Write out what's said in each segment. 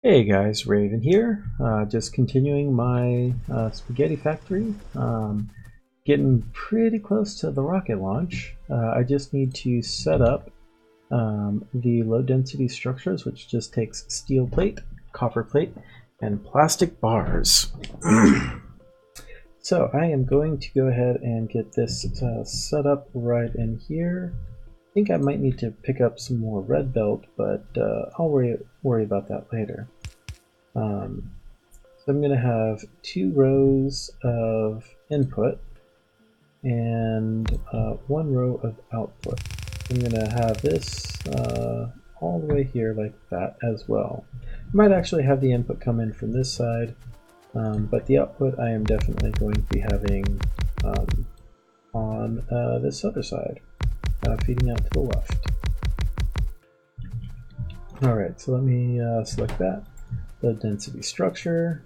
Hey guys, Raven here. Just continuing my spaghetti factory. Getting pretty close to the rocket launch. I just need to set up the low density structures, which just takes steel plate, copper plate, and plastic bars. So I am going to go ahead and get this set up right in here. I think I might need to pick up some more red belt, but I'll worry about that later. So I'm going to have 2 rows of input and 1 row of output. I'm going to have this all the way here like that as well. I might actually have the input come in from this side, but the output I am definitely going to be having on this other side, feeding out to the left. Alright, so let me select that. The density structure,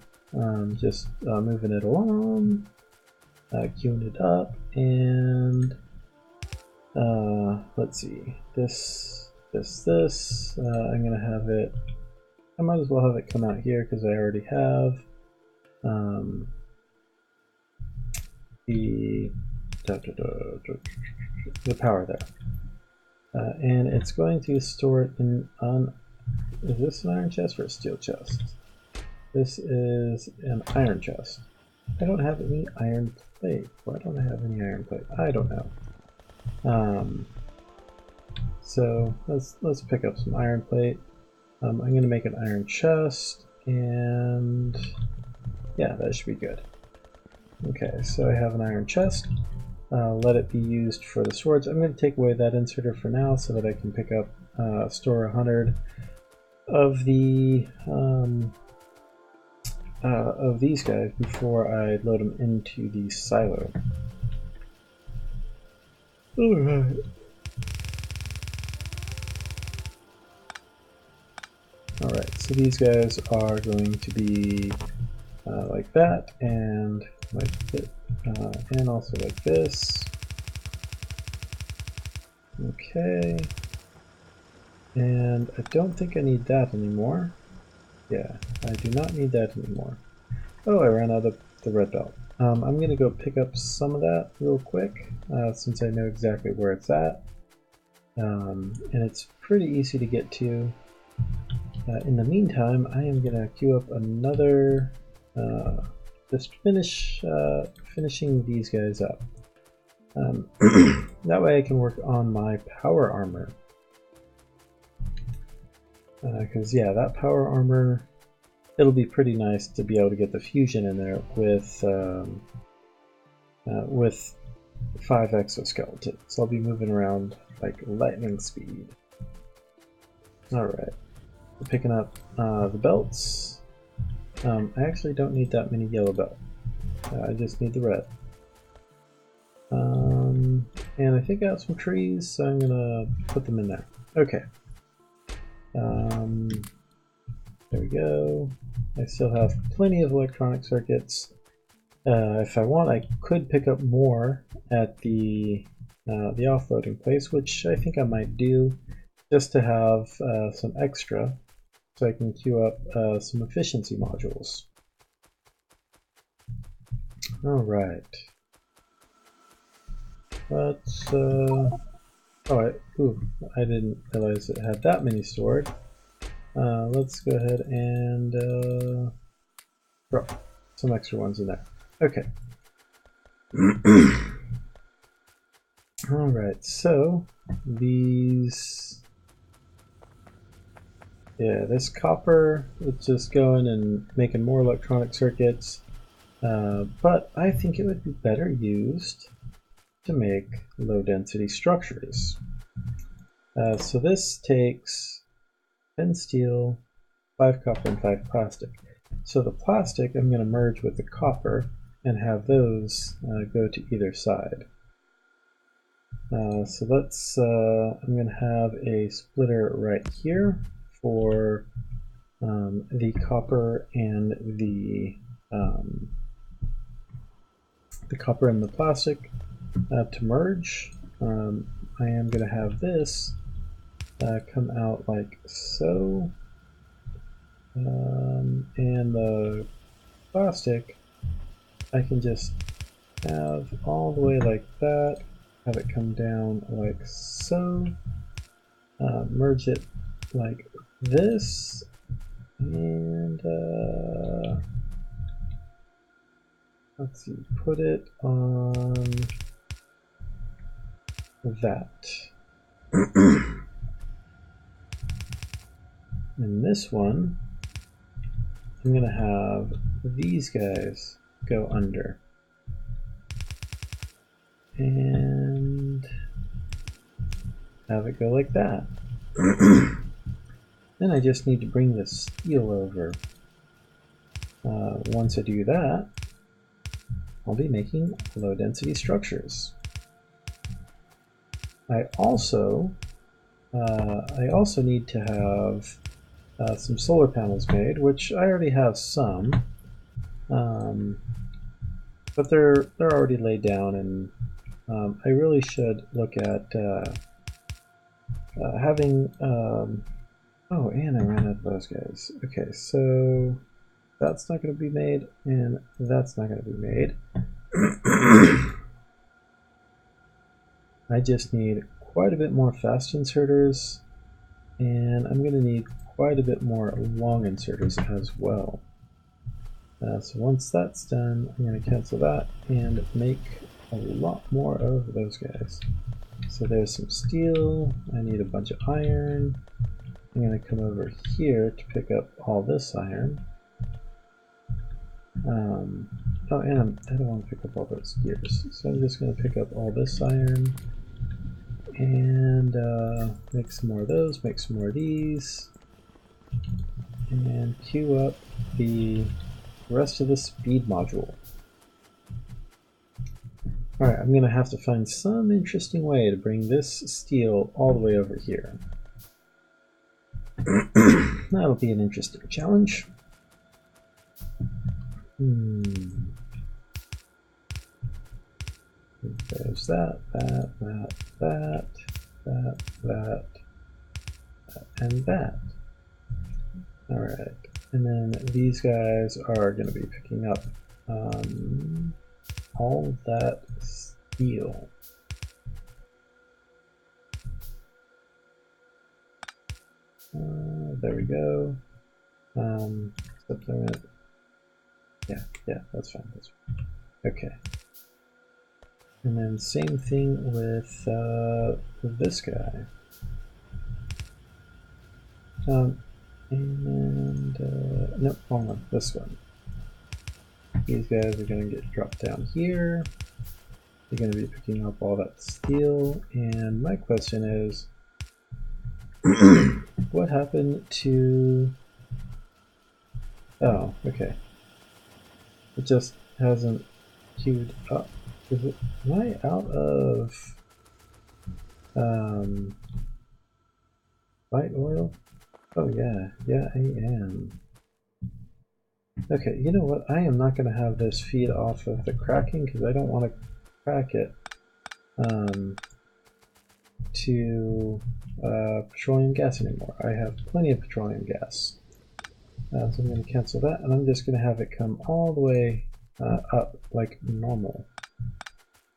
just moving it along, queuing it up, and let's see, this. I'm going to have it, I might as well have it come out here because I already have the power there. And it's going to store it in on. Is this an iron chest or a steel chest? This is an iron chest. I don't have any iron plate. Why don't I have any iron plate? I don't know. So let's pick up some iron plate. I'm going to make an iron chest, and yeah, that should be good. Okay, so I have an iron chest. Let it be used for the swords. I'm going to take away that inserter for now so that I can pick up store 100 of the of these guys before I load them into the silo. Alright. Alright, so these guys are going to be like that, and like this, and also like this. Okay. And I don't think I need that anymore. Yeah, I do not need that anymore. Oh, I ran out of the red belt. I'm going to go pick up some of that real quick, since I know exactly where it's at. And it's pretty easy to get to. In the meantime, I am going to queue up another, just finishing these guys up. That way I can work on my power armor. Because yeah, that power armor, it'll be pretty nice to be able to get the fusion in there with 5 exoskeletons. So I'll be moving around like lightning speed. Alright, picking up the belts. I actually don't need that many yellow belts. I just need the red. And I think I have some trees, so I'm gonna put them in there. Okay. There we go. I still have plenty of electronic circuits. If I want, I could pick up more at the offloading place, which I think I might do, just to have some extra, so I can queue up some efficiency modules. All right. Let's. I didn't realize it had that many stored. Let's go ahead and throw some extra ones in there. Okay. Alright, so these. Yeah, this copper, it's just going and making more electronic circuits. But I think it would be better used to make low density structures. So this takes 10 steel, 5 copper, and 5 plastic. So the plastic I'm going to merge with the copper and have those go to either side. So let's, I'm going to have a splitter right here for the copper and the copper and the plastic to merge. I am going to have this come out like so. And the plastic, I can just have all the way like that, have it come down like so, merge it like this, and let's see, put it on that. And this one, I'm going to have these guys go under. And have it go like that. Then I just need to bring the steel over. Once I do that, I'll be making low density structures. I also need to have some solar panels made, which I already have some, but they're already laid down, and I really should look at having. Oh, and I ran out of those guys. Okay, so that's not going to be made, and that's not going to be made. I just need quite a bit more fast inserters, and I'm going to need quite a bit more long inserters as well. So once that's done, I'm going to cancel that and make a lot more of those guys. So there's some steel, I need a bunch of iron. I'm going to come over here to pick up all this iron. Oh, and I don't want to pick up all those gears, so I'm just going to pick up all this iron and make some more of those, make some more of these, and queue up the rest of the speed module. Alright, I'm going to have to find some interesting way to bring this steel all the way over here. That'll be an interesting challenge. There's that, and that. Alright, and then these guys are going to be picking up all that steel. There we go. Except I'm gonna, yeah, that's fine. That's fine. Okay. And then same thing with this guy. Nope, wrong one. This one. These guys are going to get dropped down here. They're going to be picking up all that steel. And my question is, what happened to... Oh, okay. It just hasn't queued up. Am I out of light oil? Oh yeah, I am. Okay, you know what? I am not going to have this feed off of the cracking because I don't want to crack it to petroleum gas anymore. I have plenty of petroleum gas. So I'm going to cancel that, and I'm just going to have it come all the way up like normal.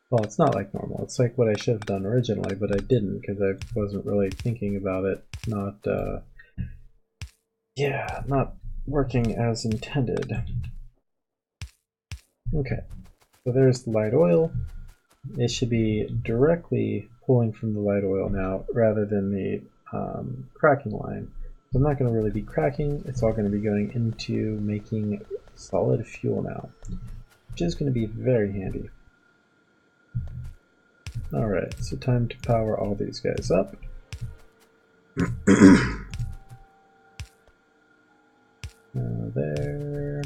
Well, it's not like normal. It's like what I should have done originally, but I didn't because I wasn't really thinking about it. Not working as intended. Okay, so there's the light oil. It should be directly pulling from the light oil now rather than the cracking line. So I'm not going to really be cracking. It's all going to be going into making solid fuel now, which is going to be very handy. Alright, so time to power all these guys up. There.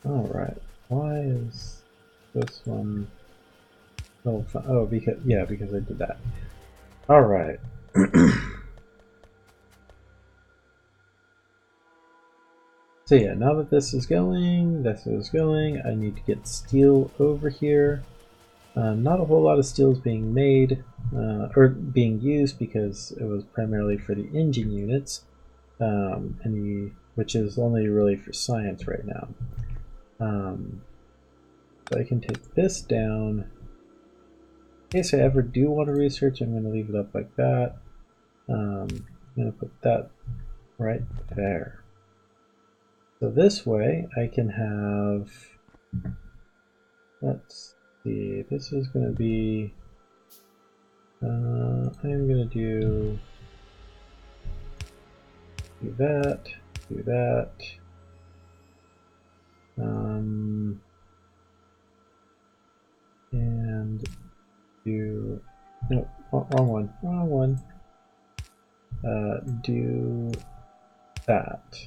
Alright, why is this one so fun? Oh, because I did that. Alright. So yeah, now that this is going, I need to get steel over here. Not a whole lot of steel is being made, or being used, because it was primarily for the engine units, which is only really for science right now. So I can take this down. In case I ever do want to research, I'm going to leave it up like that. I'm going to put that right there. So this way I can have, let's see, this is going to be, I'm going to do that, do that. And do, no, wrong one. Do that.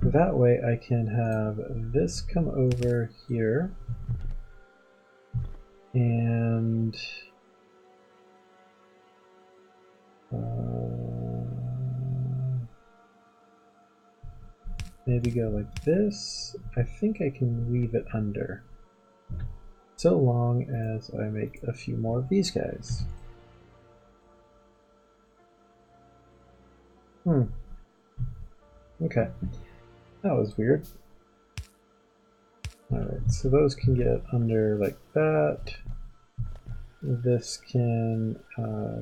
That way I can have this come over here, and maybe go like this. I think I can leave it under, so long as I make a few more of these guys. Okay, that was weird. Alright, so those can get under like that. This can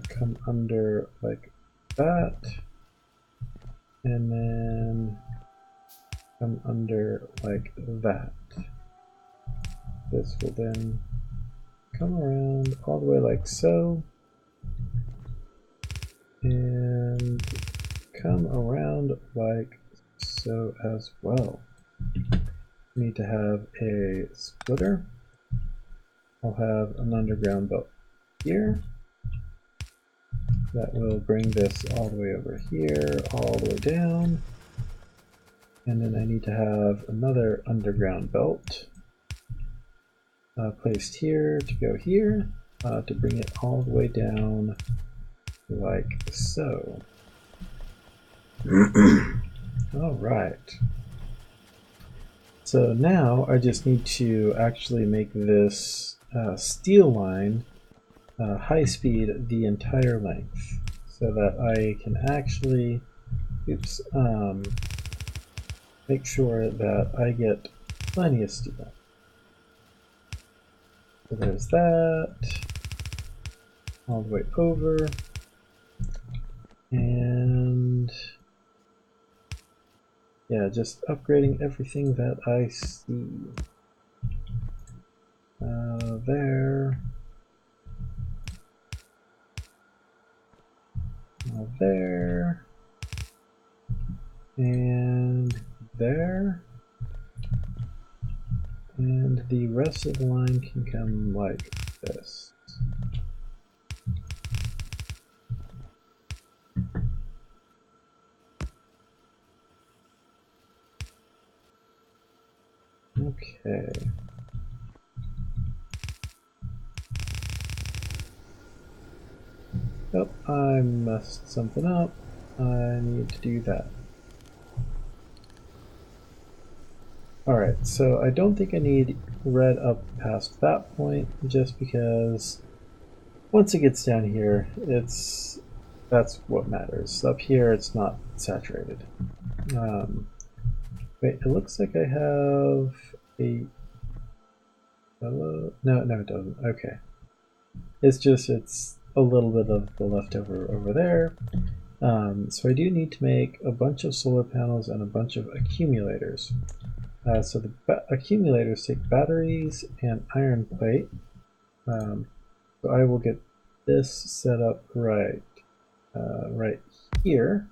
come under like that. And then come under like that. This will then come around all the way like so. And come around like so as well. Need to have a splitter. I'll have an underground belt here. That will bring this all the way over here, all the way down. And then I need to have another underground belt placed here to go here, to bring it all the way down like so. All right. So now I just need to actually make this steel line high speed the entire length, so that I can actually, make sure that I get plenty of steel. So there's that, all the way over, and yeah, just upgrading everything that I see. There. There. And there. And the rest of the line can come like this. Okay. Oh, I messed something up. I need to do that. Alright, so I don't think I need red up past that point, just because once it gets down here, that's what matters. Up here, it's not saturated. Wait, it looks like I have a... No, it doesn't. Okay. It's a little bit of the leftover over there. So I do need to make a bunch of solar panels and a bunch of accumulators. So the accumulators take batteries and iron plate. So I will get this set up right here.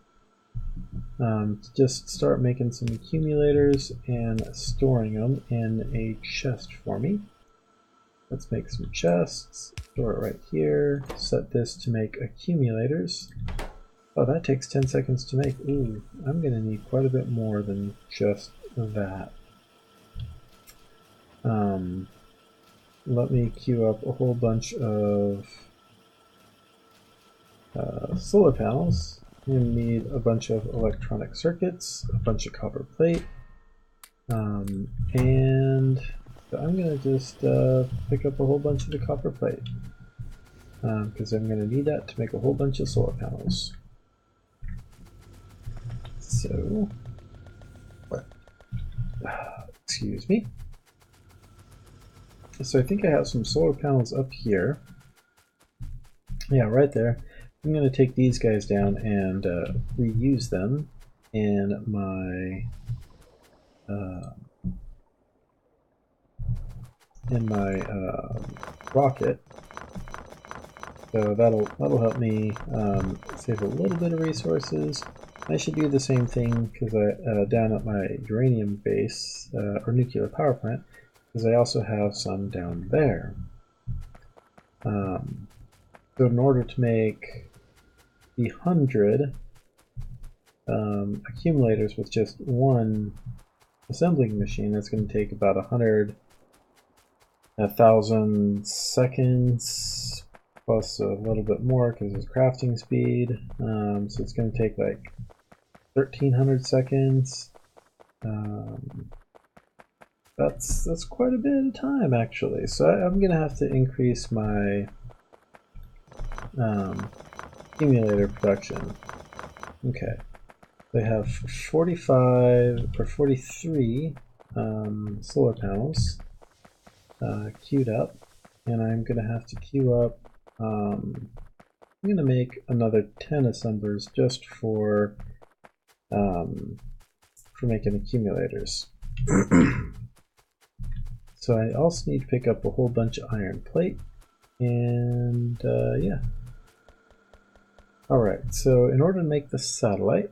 Just start making some accumulators and storing them in a chest for me. Let's make some chests, store it right here, set this to make accumulators. Oh, that takes 10 seconds to make. Ooh, I'm going to need quite a bit more than just that. Let me queue up a whole bunch of solar panels. I'm going to need a bunch of electronic circuits, a bunch of copper plate, and so I'm going to just pick up a whole bunch of the copper plate because I'm going to need that to make a whole bunch of solar panels. So, excuse me. So I think I have some solar panels up here. Yeah, right there. I'm going to take these guys down and reuse them in my rocket. So that'll help me save a little bit of resources. I should do the same thing because I down at my uranium base or nuclear power plant, because I also have some down there. So in order to make the 100 accumulators with just one assembling machine, that's going to take about 1,000 seconds plus a little bit more because it's crafting speed. So it's going to take like 1,300 seconds. That's quite a bit of time actually. So I'm going to have to increase my accumulator production. Okay, they have 45 or 43 solar panels queued up, and I'm going to have to queue up. I'm going to make another 10 assemblers just for making accumulators. So I also need to pick up a whole bunch of iron plate, and yeah. Alright, so in order to make the satellite,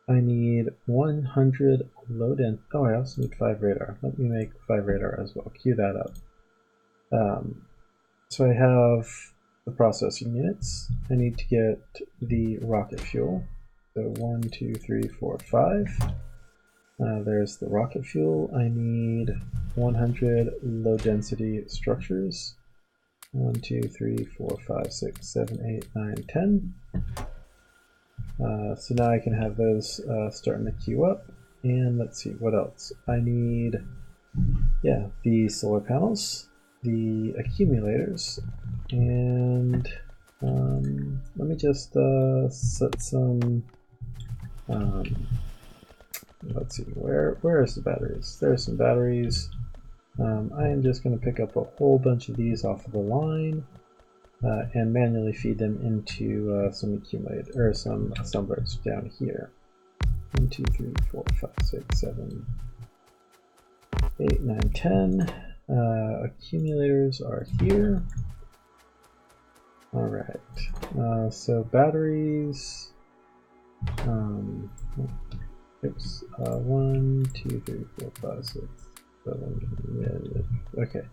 I need 100 low density. Oh, I also need 5 radar. Let me make 5 radar as well. Queue that up. So I have the processing units. I need to get the rocket fuel. So 1, 2, 3, 4, 5. There's the rocket fuel. I need 100 low density structures. 1, 2, 3, 4, 5, 6, 7, 8, 9, 10. So now I can have those starting to queue up. And let's see, what else? I need, yeah, the solar panels, the accumulators, and let me just set some, let's see, where is the batteries? There's some batteries. I am just going to pick up a whole bunch of these off of the line and manually feed them into some accumulator or some assemblers down here. 1, 2, 3, 4, 5, 6, 7, 8, 9, 10. Accumulators are here. All right. So batteries. Oops. 1, 2, 3, 4, 5, 6. Okay.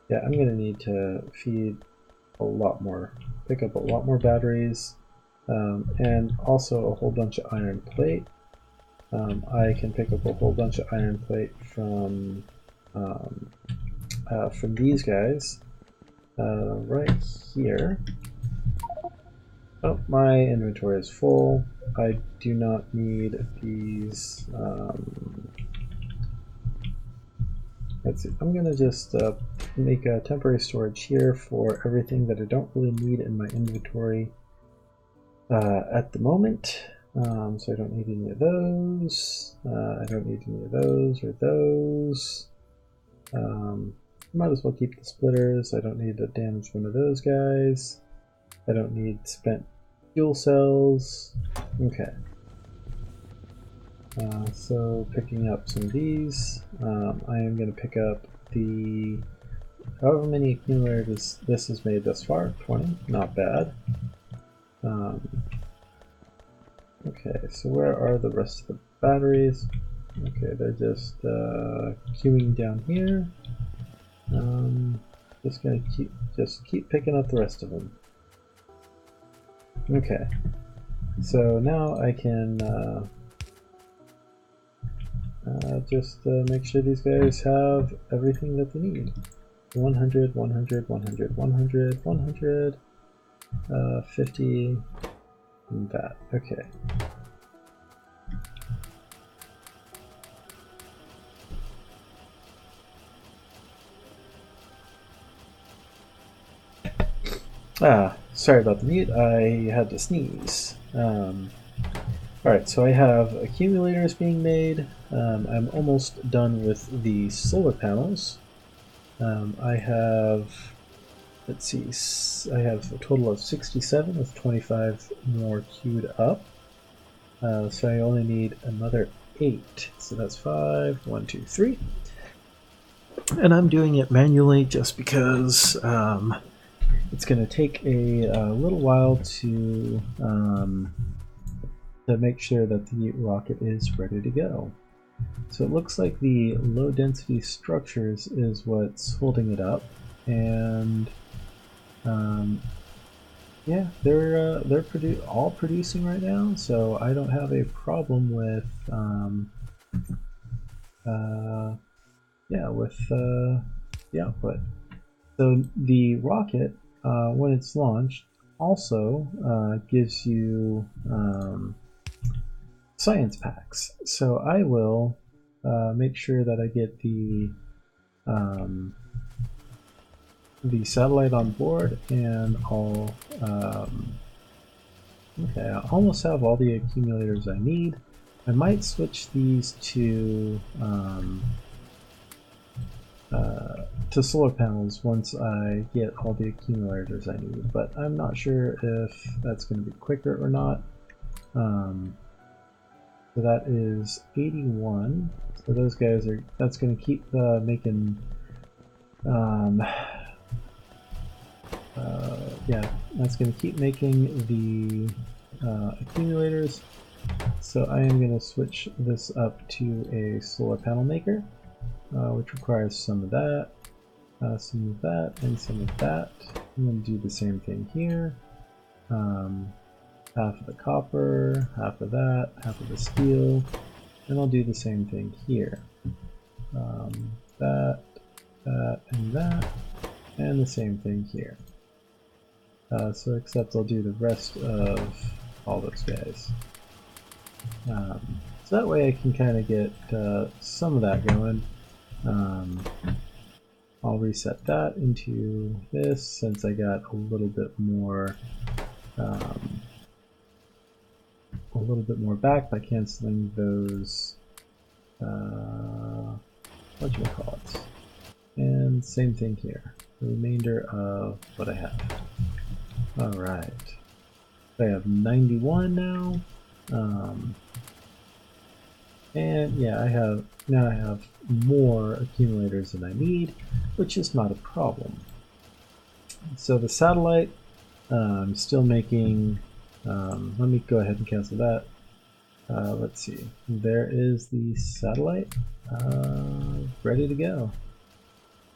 Yeah, I'm gonna need to feed a lot more, pick up a lot more batteries, and also a whole bunch of iron plate. I can pick up a whole bunch of iron plate from these guys right here. Oh, my inventory is full. I do not need these. Let's see. I'm gonna just make a temporary storage here for everything that I don't really need in my inventory at the moment. So I don't need any of those. I don't need any of those or those. Might as well keep the splitters. I don't need to damage one of those guys. I don't need spent fuel cells. Okay. So picking up some of these, I am going to pick up the however many accumulators this has made thus far. 20, not bad. Okay, so where are the rest of the batteries? Okay, they're just queuing down here. Just gonna keep picking up the rest of them. Okay, so now I can just make sure these guys have everything that they need. 100, 100, 100, 100, 100. 50, and that. Okay. Sorry about the mute. I had to sneeze. Alright, so I have accumulators being made. I'm almost done with the solar panels. I have, let's see, I have a total of 67 with 25 more queued up. So I only need another 8. So that's 5, 1, 2, 3. And I'm doing it manually just because it's going to take a little while to make sure that the rocket is ready to go. So it looks like the low density structures is what's holding it up, and yeah, they're all producing right now, so I don't have a problem with the output. So the rocket, when it's launched, also gives you science packs. So I will make sure that I get the satellite on board, and I'll okay, I almost have all the accumulators I need. I might switch these to solar panels once I get all the accumulators I need, but I'm not sure if that's going to be quicker or not. So that is 81. So those guys are, that's going to keep making, yeah, that's going to keep making the accumulators. So I am going to switch this up to a solar panel maker, which requires some of that, some of that, and some of that. I'm going to do the same thing here. Half of the copper, half of that, half of the steel, and I'll do the same thing here. That, and that, and the same thing here. So except I'll do the rest of all those guys. So that way I can kind of get some of that going. I'll reset that into this since I got a little bit more back by canceling those whatchamacallits. And same thing here. The remainder of what I have. Alright. I have 91 now. And yeah, I have more accumulators than I need, which is not a problem. So the satellite, I'm still making. Let me go ahead and cancel that. Let's see. There is the satellite ready to go.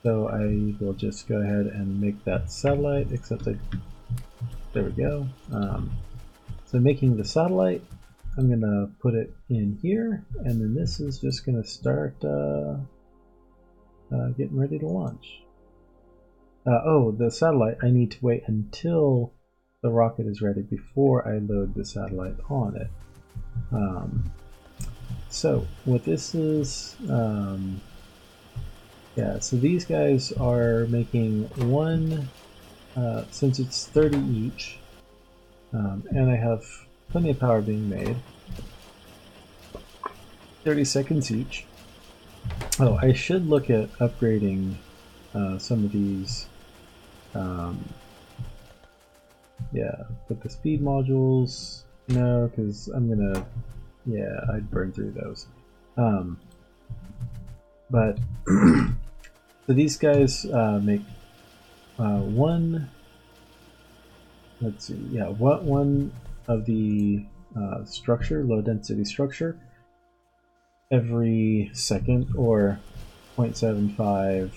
So I will just go ahead and make that satellite, except there we go. So making the satellite, I'm going to put it in here, and then this is just going to start getting ready to launch. Oh, the satellite, I need to wait until the rocket is ready before I load the satellite on it. So what this is, yeah, so these guys are making one, since it's 30 each, and I have plenty of power being made, 30 seconds each. Oh, I should look at upgrading some of these, yeah, but the speed modules, no, because I'm gonna, yeah, I'd burn through those. But so these guys make one, let's see, yeah, one of the structure, low density structure, every second, or 0.75,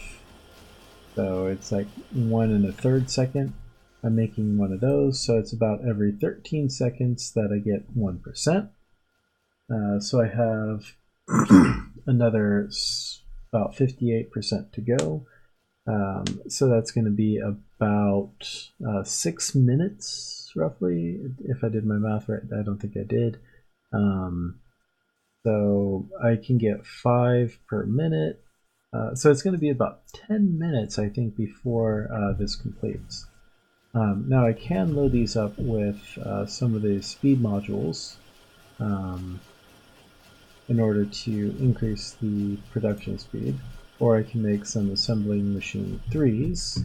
so it's like 1 1/3 second. I'm making one of those, so it's about every 13 seconds that I get 1%. So I have another about 58% to go. So that's going to be about 6 minutes, roughly, if I did my math right. I don't think I did. So I can get 5 per minute. So it's going to be about 10 minutes, I think, before this completes. Now I can load these up with some of the speed modules in order to increase the production speed, or I can make some assembling machine 3s,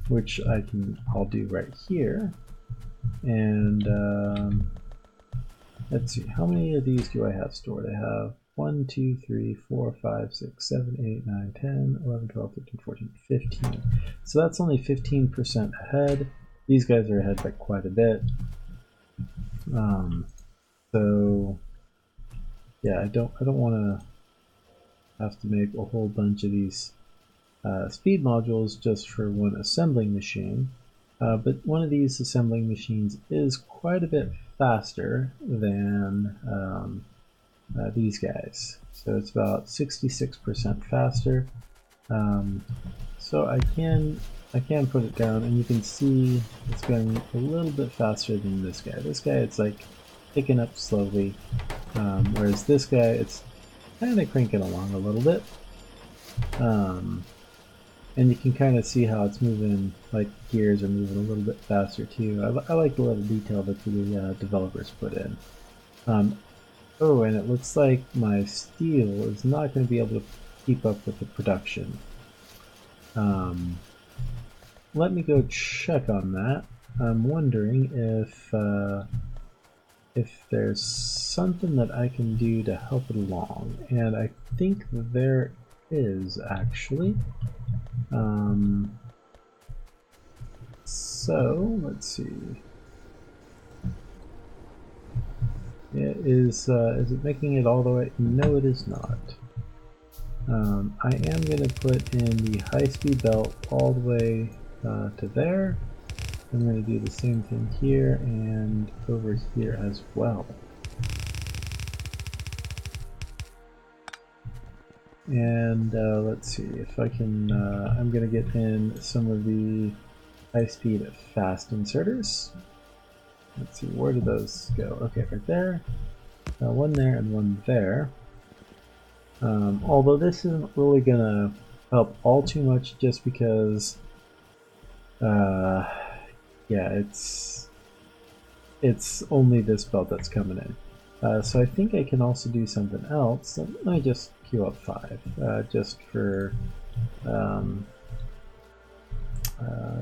which I'll do right here. And let's see, how many of these do I have stored? I have 1, 2, 3, 4, 5, 6, 7, 8, 9, 10, 11, 12, 13, 14, 15. So that's only 15% ahead. These guys are ahead by quite a bit. So yeah, I don't want to have to make a whole bunch of these speed modules just for one assembling machine. But one of these assembling machines is quite a bit faster than these guys. So it's about 66% faster. So I can put it down, and you can see it's going a little bit faster than this guy. This guy, it's like picking up slowly, whereas this guy, it's kind of cranking along a little bit. And you can kind of see how it's moving, like gears are moving a little bit faster too. I like the little detail that the developers put in. Oh, and it looks like my steel is not going to be able to keep up with the production. Let me go check on that. I'm wondering if there's something that I can do to help it along, and I think there is actually. So let's see. Is it making it all the way? No, it is not. I am going to put in the high-speed belt all the way to there. I'm going to do the same thing here and over here as well. And let's see if I can. I'm going to get in some of the high-speed fast inserters. Let's see, where do those go? Okay, right there. One there and one there. Although this isn't really going to help all too much, just because yeah, it's only this belt that's coming in. So I think I can also do something else. Let me just queue up 5, just for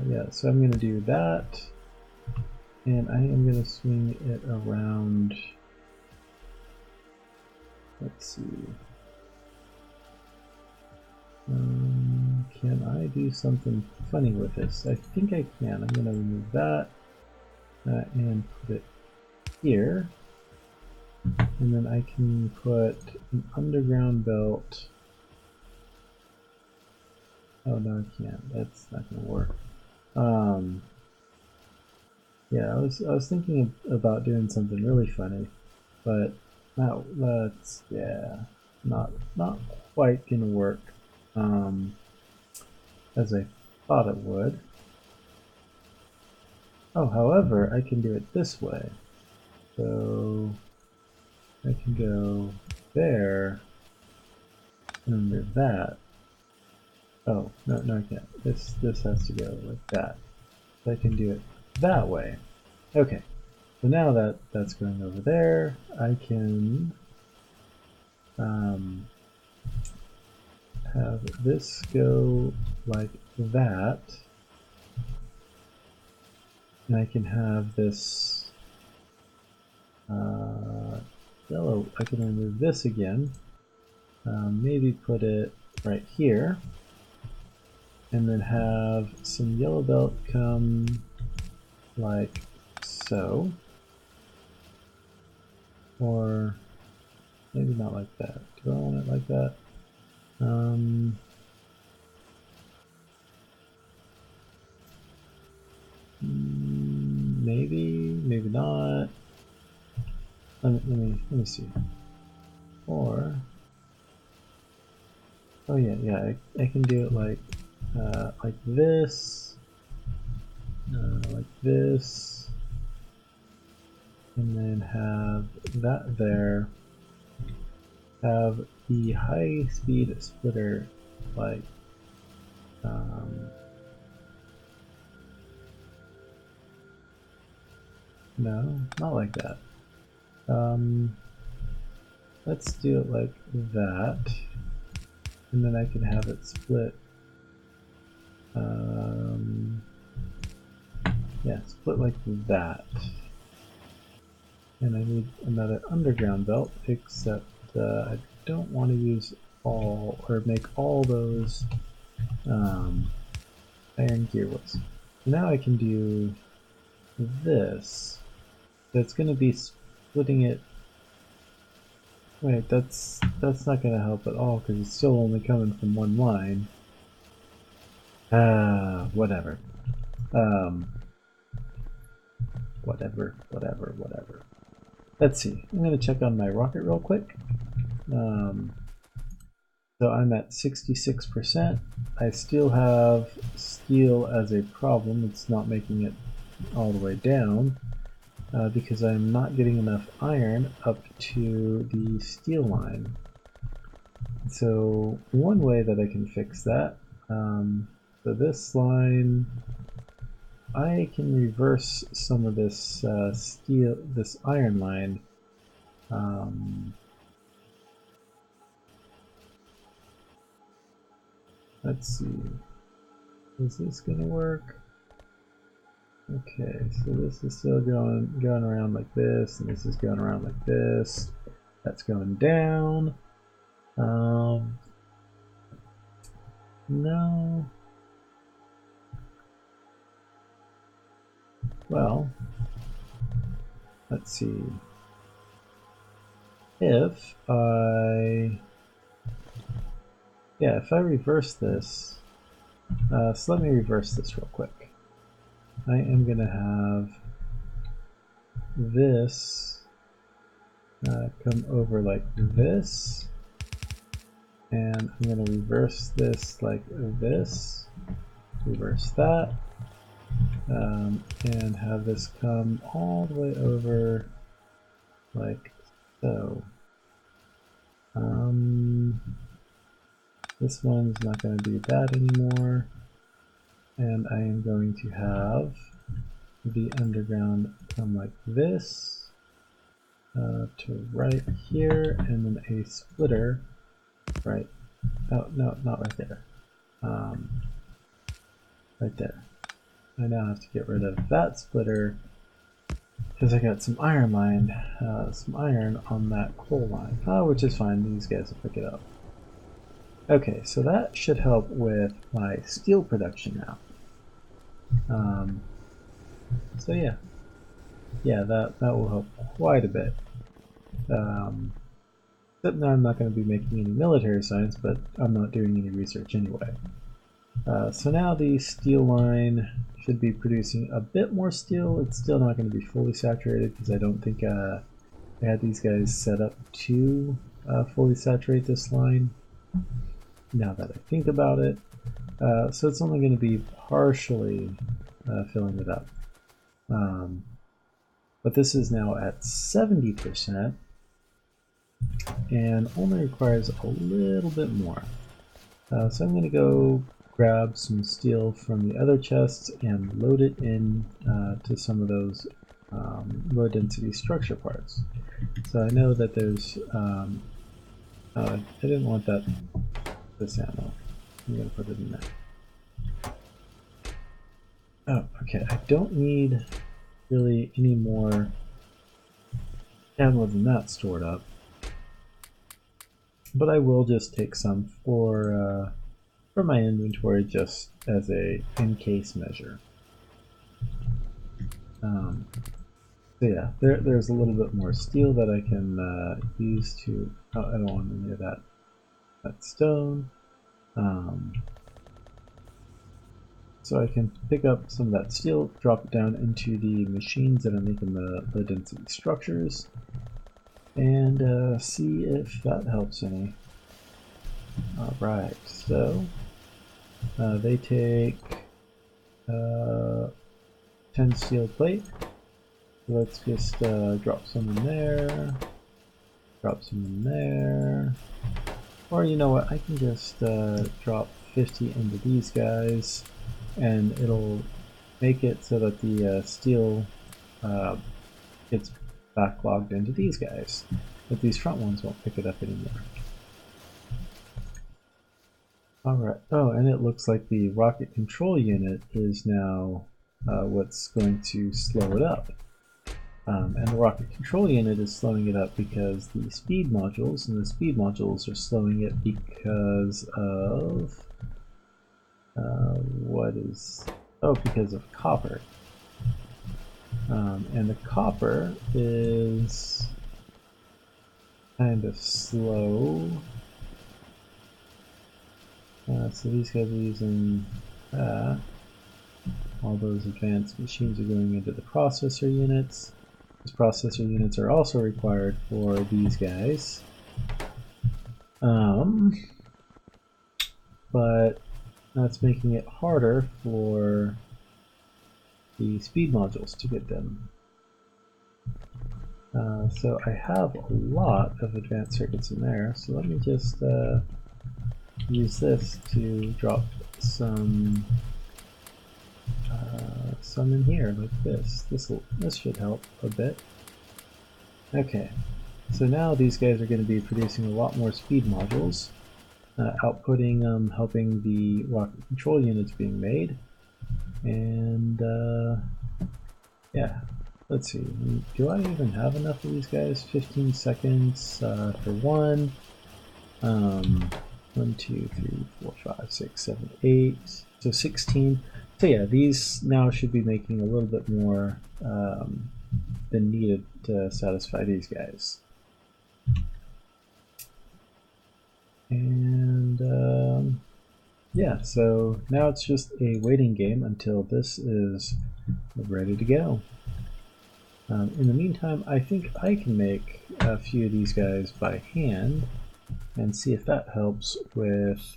yeah. So I'm going to do that, and I am going to swing it around. Let's see. Can I do something funny with this? I think I can. I'm going to remove that and put it here. And then I can put an underground belt. Oh, no, I can't. That's not going to work. Yeah, I was thinking about doing something really funny, but that's, yeah, not quite going to work as I thought it would. Oh, however, I can do it this way. So I can go there under that. Oh, no, I can't. This has to go like that. So I can do it that way. Okay. So now that's going over there, I can have this go like that. And I can have this yellow. I can remove this again. Maybe put it right here, and then have some yellow belt come like so, or maybe not like that. Do I want it like that? Maybe not. Let me see. Or, oh yeah, I can do it like like this, like this, and then have that there. Have the high speed splitter like no, not like that. Let's do it like that, and then I can have it split. Yeah, split like that. And I need another underground belt, except I don't want to use all or make all those iron gearwheels. Now I can do this. That's going to be splitting it. Wait, that's not going to help at all because it's still only coming from one line. Whatever. Whatever. Let's see. I'm going to check on my rocket real quick. So I'm at 66%. I still have steel as a problem. It's not making it all the way down because I'm not getting enough iron up to the steel line. So one way that I can fix that, so this line, I can reverse some of this this iron line. Let's see, is this gonna work? Okay, so this is still going around like this, and this is going around like this. That's going down. No. Well, let's see. If I reverse this, so let me reverse this real quick. I am going to have this come over like this, and I'm going to reverse this like this, reverse that, and have this come all the way over like so. This one's not going to be that anymore, and I am going to have the underground come like this to right here, and then a splitter right, oh no, not right there, right there. I now have to get rid of that splitter because I got some iron on that coal line, which is fine, these guys will pick it up. Okay, so that should help with my steel production now. So yeah, that will help quite a bit. Except now I'm not going to be making any military science, but I'm not doing any research anyway. So now the steel line should be producing a bit more steel. It's still not going to be fully saturated because I don't think I had these guys set up to fully saturate this line. Now that I think about it, so it's only going to be partially filling it up. But this is now at 70% and only requires a little bit more. So I'm going to go grab some steel from the other chests and load it in to some of those low density structure parts. So I know that there's I didn't want this ammo. I'm going to put it in there. Oh, okay. I don't need really any more ammo than that stored up, but I will just take some for my inventory just as a in-case measure. So yeah, there's a little bit more steel that I can use to. Oh, I don't want any of that stone. So I can pick up some of that steel, drop it down into the machines that are making the low density structures, and see if that helps any. Alright, so They take 10 steel plate. Let's just drop some in there, drop some in there. Or you know what, I can just drop 50 into these guys, and it'll make it so that the steel gets backlogged into these guys, but these front ones won't pick it up anymore. Alright, oh, and it looks like the rocket control unit is now what's going to slow it up. And the rocket control unit is slowing it up because the speed modules, and the speed modules are slowing it because of because of copper. And the copper is kind of slow. So these guys are using that. All those advanced machines are going into the processor units. These processor units are also required for these guys. But that's making it harder for the speed modules to get them. So I have a lot of advanced circuits in there, so let me just use this to drop some in here like this. This should help a bit. Okay, so now these guys are going to be producing a lot more speed modules, outputting, helping the rocket control units being made. And yeah, let's see. Do I even have enough of these guys? 15 seconds for one. 1, 2, 3, 4, 5, 6, 7, 8. So 16. So yeah, these now should be making a little bit more than needed to satisfy these guys. And yeah, so now it's just a waiting game until this is ready to go. In the meantime, I think I can make a few of these guys by hand and see if that helps with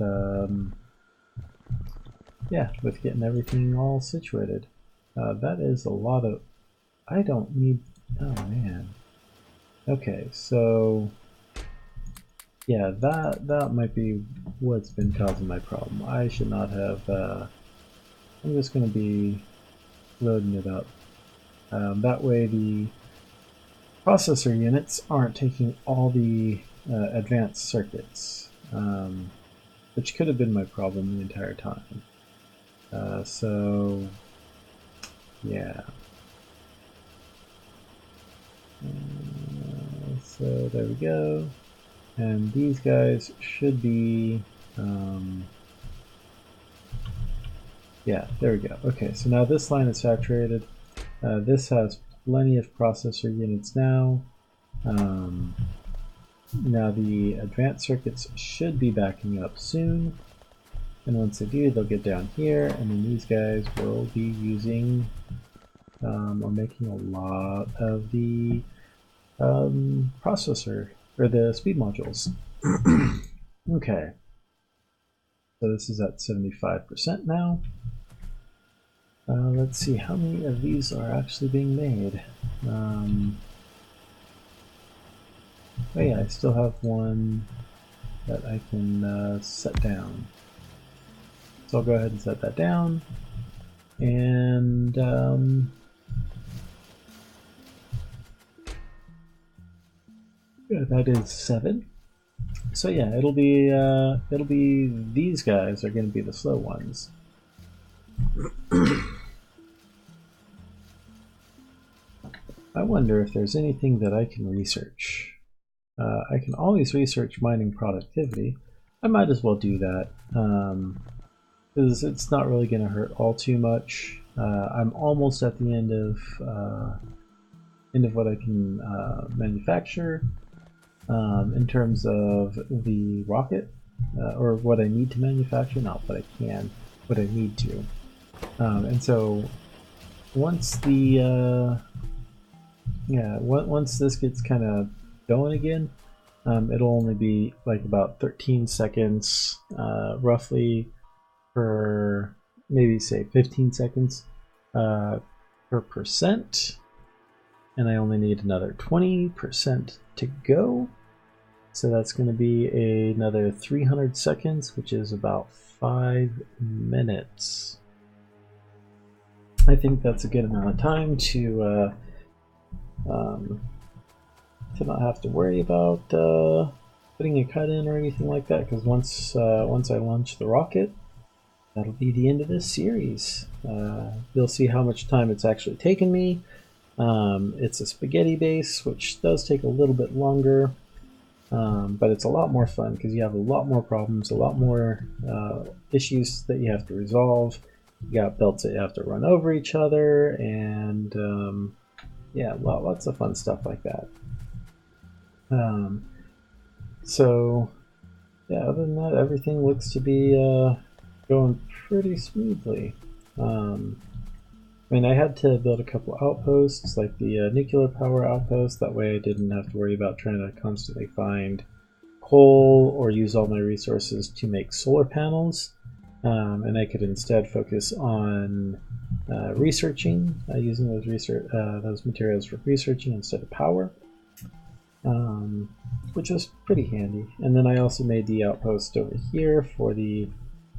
with getting everything all situated. That is a lot of... I don't need... Oh man. Okay, so yeah, that might be what's been causing my problem. I should not have... I'm just going to be loading it up. That way the processor units aren't taking all the advanced circuits, which could have been my problem the entire time. So yeah. So there we go. And these guys should be, yeah, there we go. Okay, so now this line is saturated. This has plenty of processor units now. Now the advanced circuits should be backing up soon. And once they do, they'll get down here, and then these guys will be using or making a lot of the processor, or the speed modules. Okay. So this is at 75% now. Let's see, how many of these are actually being made? Oh yeah, I still have one that I can set down. So I'll go ahead and set that down. And yeah, that is 7. So yeah, it'll be these guys are going to be the slow ones. I wonder if there's anything that I can research. I can always research mining productivity. I might as well do that because it's not really going to hurt all too much. I'm almost at the end of what I can manufacture in terms of the rocket, or what I need to manufacture, not what I can, what I need to. And so once the once this gets kind of going again, it'll only be like about 13 seconds roughly per maybe say 15 seconds per percent, and I only need another 20% to go. So that's going to be another 300 seconds, which is about 5 minutes. I think that's a good amount of time to not have to worry about putting a cut in or anything like that, because once I launch the rocket, that'll be the end of this series. You'll see how much time it's actually taken me. It's a spaghetti base, which does take a little bit longer, but it's a lot more fun because you have a lot more problems, a lot more issues that you have to resolve. You got belts that you have to run over each other, and yeah, lots of fun stuff like that. So yeah, other than that, everything looks to be going pretty smoothly. I mean, I had to build a couple outposts, like the nuclear power outpost. That way I didn't have to worry about trying to constantly find coal or use all my resources to make solar panels. And I could instead focus on researching, using those materials for researching instead of power, which was pretty handy. And then I also made the outpost over here for the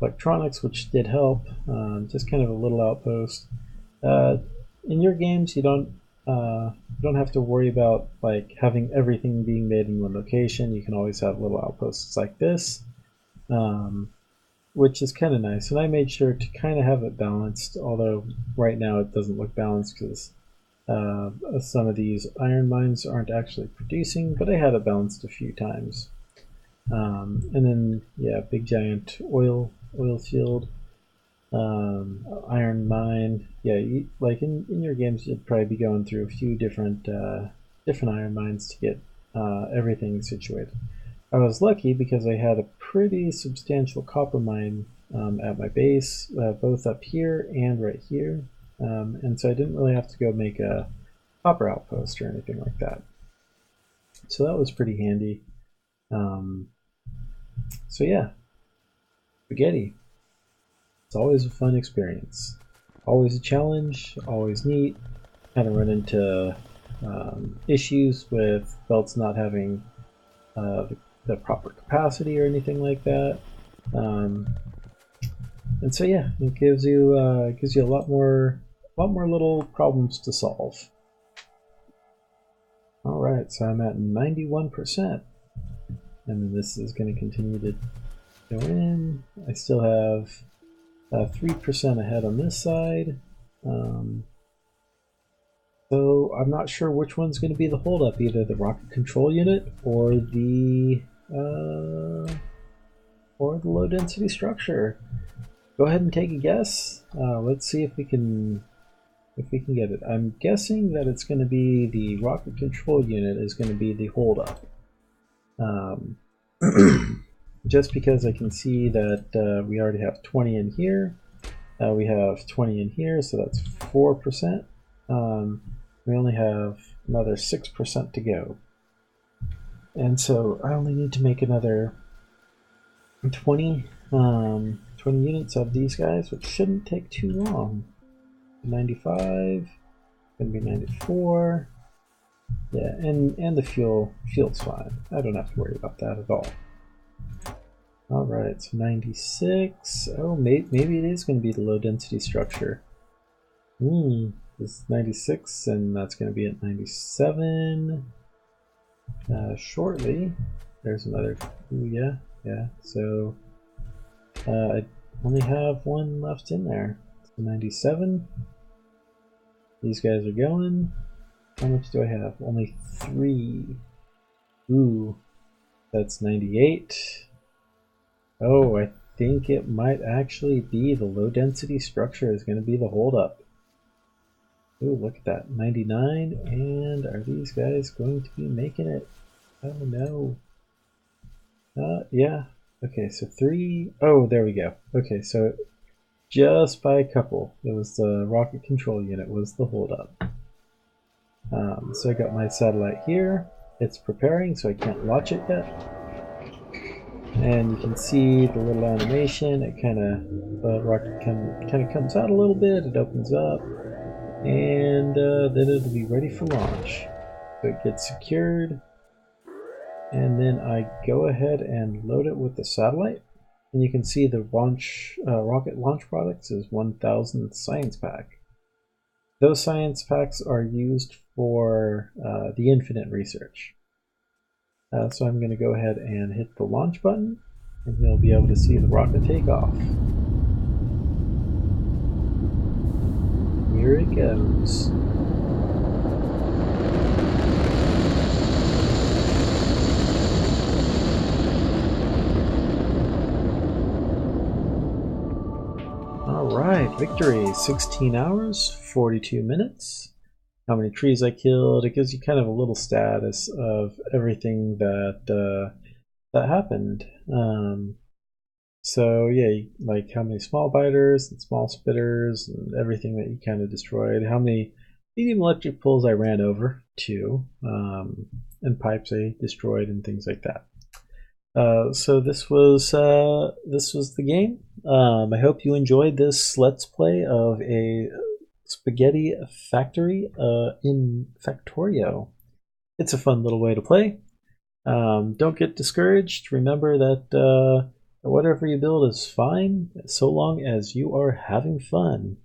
electronics, which did help. Just kind of a little outpost. In your games, you don't have to worry about like having everything being made in one location. You can always have little outposts like this, which is kind of nice. And I made sure to kind of have it balanced, although right now it doesn't look balanced because some of these iron mines aren't actually producing, but I had it balanced a few times. And then yeah, big giant oil field. Iron mine. Yeah, like in your games, you'd probably be going through a few different iron mines to get everything situated. I was lucky because I had a pretty substantial copper mine at my base, both up here and right here, and so I didn't really have to go make a copper outpost or anything like that. So that was pretty handy. So yeah, spaghetti. It's always a fun experience. Always a challenge, always neat. Kind of run into issues with belts not having the proper capacity or anything like that. And so yeah, it gives you a lot more little problems to solve. All right, so I'm at 91%, and then this is going to continue to go in. I still have 3% ahead on this side. So I'm not sure which one's going to be the holdup, either the rocket control unit or the low density structure. Go ahead and take a guess. Let's see if we can get it. I'm guessing that it's going to be the rocket control unit is going to be the holdup. Just because I can see that we already have 20 in here. We have 20 in here, so that's 4%. We only have another 6% to go. And so I only need to make another 20 units of these guys, which shouldn't take too long. 95, gonna be 94. Yeah, and the field's fine. I don't have to worry about that at all. All right, so 96. Oh, maybe it is going to be the low density structure. This is 96, and that's going to be at 97 shortly. There's another. Ooh, yeah. So I only have one left in there. So 97. These guys are going. How much do I have? Only 3. Ooh, that's 98. Oh, I think it might actually be the low density structure is going to be the holdup. Ooh, look at that. 99. And are these guys going to be making it? Oh, no. Yeah. Okay, so 3. Oh, there we go. Okay, so just by a couple. It was the rocket control unit was the holdup. So I got my satellite here. It's preparing, so I can't launch it yet. And you can see the little animation. It kind of The rocket kind of comes out a little bit, it opens up, and then it'll be ready for launch. So it gets secured, and then I go ahead and load it with the satellite. And you can see the rocket launch products is 1000 science pack. Those science packs are used for the infinite research. So I'm going to go ahead and hit the launch button, and you'll be able to see the rocket take off. Here it goes. Alright, victory. 16 hours, 42 minutes. How many trees I killed. It gives you kind of a little status of everything that that happened. So yeah, like how many small biters and small spitters and everything that you kind of destroyed. How many medium electric poles I ran over, 2, and pipes I destroyed and things like that. So this was the game. I hope you enjoyed this Let's Play of a spaghetti factory in Factorio. It's a fun little way to play. Don't get discouraged. Remember that whatever you build is fine, so long as you are having fun.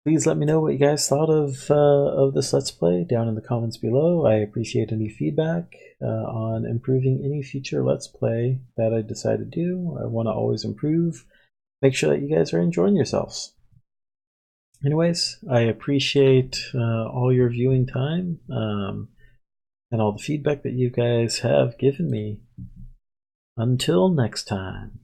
Please let me know what you guys thought of this Let's Play down in the comments below. I appreciate any feedback on improving any future Let's Play that I decide to do. I want to always improve. Make sure that you guys are enjoying yourselves. Anyways, I appreciate all your viewing time and all the feedback that you guys have given me. Until next time.